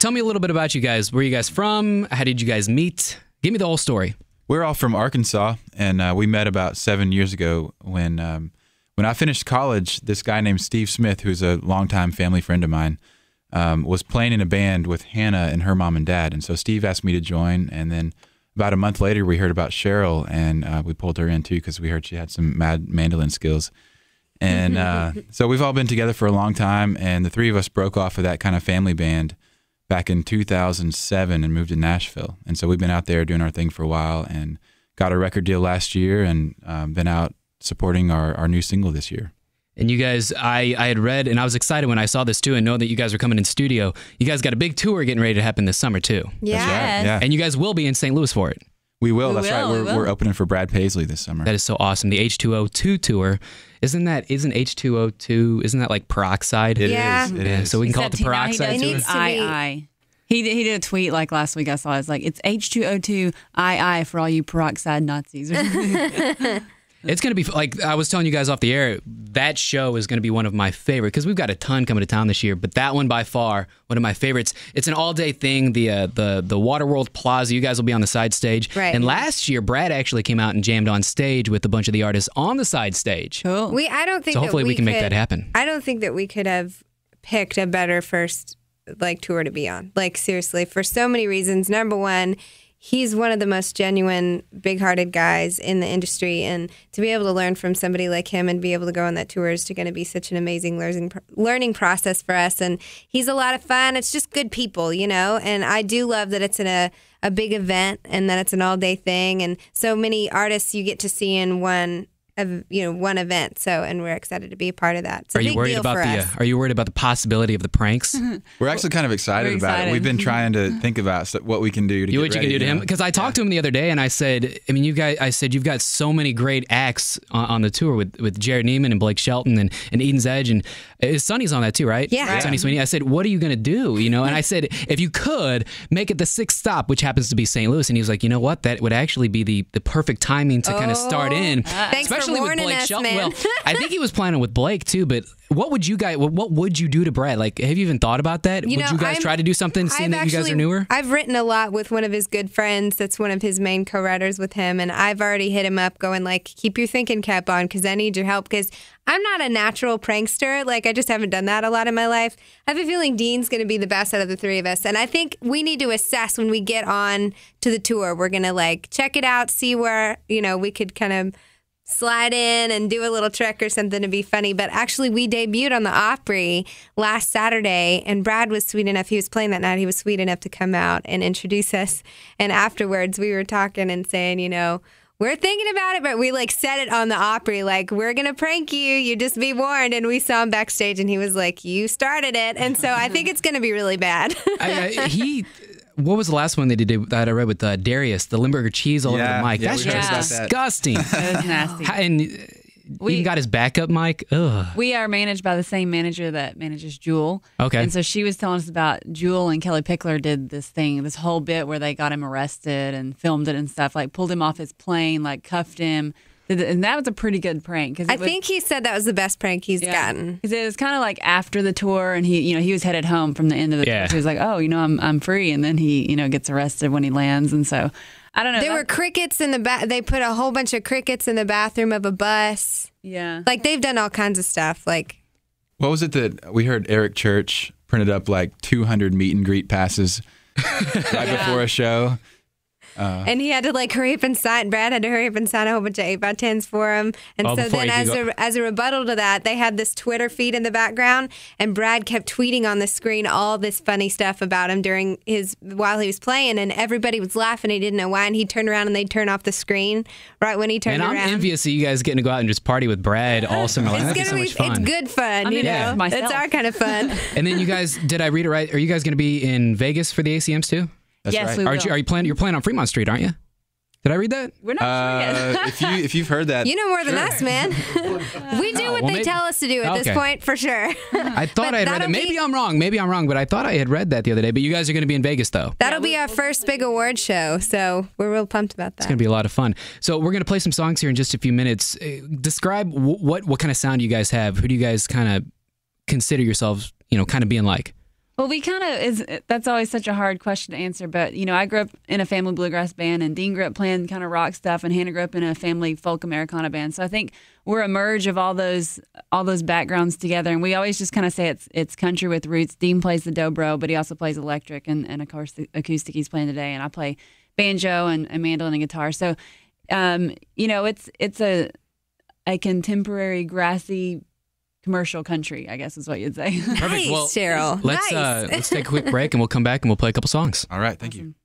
tell me a little bit about you guys. Where are you guys from? How did you guys meet? Give me the whole story. We're all from Arkansas, and we met about 7 years ago when I finished college. This guy named Steve Smith, who's a longtime family friend of mine, was playing in a band with Hannah and her mom and dad. And so Steve asked me to join, and then about a month later, we heard about Cheryl, and we pulled her in too because we heard she had some mad mandolin skills. And so we've all been together for a long time, and the three of us broke off of that kind of family band back in 2007 and moved to Nashville. And so we've been out there doing our thing for a while and got a record deal last year and been out supporting our new single this year. And you guys, I had read, and I was excited when I saw this too, and know that you guys are coming in studio. You guys got a big tour getting ready to happen this summer too. Yeah. That's right, yeah. And you guys will be in St. Louis for it. We will. That's right. We're opening for Brad Paisley this summer. That is so awesome. The H2O2 tour. Isn't H2O2, isn't that like peroxide? It Yeah. is. It is. So we can call it the peroxide tour. II. He did a tweet like last week I saw. It's like, it's H2O2 II for all you peroxide Nazis. It's going to be, like I was telling you guys off the air, that show is going to be one of my favorite because we've got a ton coming to town this year, but that one by far, one of my favorites. It's an all-day thing, the Waterworld Plaza. You guys will be on the side stage. Right. And last year, Brad actually came out and jammed on stage with a bunch of the artists on the side stage. Cool. I don't think So hopefully that we can make that happen. I don't think that we could have picked a better first tour to be on. Like, seriously, for so many reasons. Number one, he's one of the most genuine, big-hearted guys in the industry, and to be able to learn from somebody like him and be able to go on that tour is going to be such an amazing learning process for us. And he's a lot of fun. It's just good people, and I do love that it's in a big event and that it's an all-day thing, and so many artists you get to see in one event. So, and we're excited to be a part of that. It's a big deal for us. Are you worried about the possibility of the pranks? We're actually kind of excited about it. We've been trying to think about what we can do to What you can do to him? Because I talked to him the other day, and I said, you've got so many great acts on the tour with Jared Neiman and Blake Shelton and Eden's Edge, and Sonny's on that too, right? Yeah. Right. Sonny Sweeney. I said, what are you going to do? And I said, if you could make it the sixth stop, which happens to be St. Louis, and he was like, you know what? That would actually be the perfect timing to kind of start in. Thanks Especially for warning with Blake us, Shelton. man. Well, I think he was planning with Blake too, but what would you do to Brad? Like, have you even thought about that? Would you guys try to do something, seeing that you guys are newer? I've written a lot with one of his good friends that's one of his main co-writers with him, and I've already hit him up going like, keep your thinking cap on because I need your help because I'm not a natural prankster. Like, I just haven't done that a lot in my life. I have a feeling Dean's going to be the best out of the three of us, and I think we need to assess when we get on to the tour. We're going to check it out, see where, we could kind of slide in and do a little trick or something to be funny. But actually, we debuted on the Opry last Saturday, and Brad was sweet enough. He was playing that night. He was sweet enough to come out and introduce us. And afterwards, we were talking and saying, we're thinking about it, but we said it on the Opry, we're going to prank you. You just be warned. And we saw him backstage, and he was like, you started it. And so I think it's going to be really bad. What was the last one they did that I read with Darius, the Limburger cheese all over the mic? That's just disgusting. That was nasty. And even got his backup mic. Ugh. We are managed by the same manager that manages Jewel. Okay. And so she was telling us about Jewel and Kelly Pickler did this whole bit where they got him arrested and filmed it and stuff, pulled him off his plane, cuffed him. And that was a pretty good prank. I think he said that was the best prank he's gotten. Because it was kind of after the tour, and he was headed home from the end of the tour. So he was like, oh, I'm free. And then he, gets arrested when he lands. And so, I don't know. There were crickets in the they put a whole bunch of crickets in the bathroom of a bus. Yeah. They've done all kinds of stuff. What was it that we heard Eric Church printed up 200 meet and greet passes right before a show? And he had to hurry up and sign. Brad had to hurry up and sign a whole bunch of 8x10s for him. And so then as a rebuttal to that, they had this Twitter feed in the background, and Brad kept tweeting on the screen all this funny stuff about him while he was playing, and everybody was laughing. He didn't know why, and he'd turn around and they'd turn off the screen right when he turned around. And I'm envious of you guys getting to go out and just party with Brad all summer long. That'd be so much fun. It's good fun, It's our kind of fun. And then you guys, did I read it right? Are you guys going to be in Vegas for the ACMs too? That's yes, right. we will. Are you planning? You're playing on Fremont Street, aren't you? Did I read that? We're not sure yet. if you've heard that, you know more than us, man. We do what they tell us to do at this point, for sure. I thought I had read that. Maybe I'm wrong, but I thought I had read that the other day. But you guys are going to be in Vegas, though. That'll be our first big award show, so we're real pumped about that. It's going to be a lot of fun. So we're going to play some songs here in just a few minutes. Describe what kind of sound you guys have. Who do you guys kind of consider yourselves, kind of being like? Well, that's always such a hard question to answer. But, I grew up in a family bluegrass band, and Dean grew up playing kind of rock stuff, and Hannah grew up in a family folk Americana band. So I think we're a merge of all those backgrounds together. And we always just kind of say it's country with roots. Dean plays the dobro, but he also plays electric and of course, the acoustic he's playing today. And I play banjo and mandolin and guitar. So, it's a contemporary grassy commercial country, I guess is what you'd say. Perfect. Nice, Well, Cheryl. let's take a quick break and we'll come back and we'll play a couple songs. All right. Thank you. Awesome.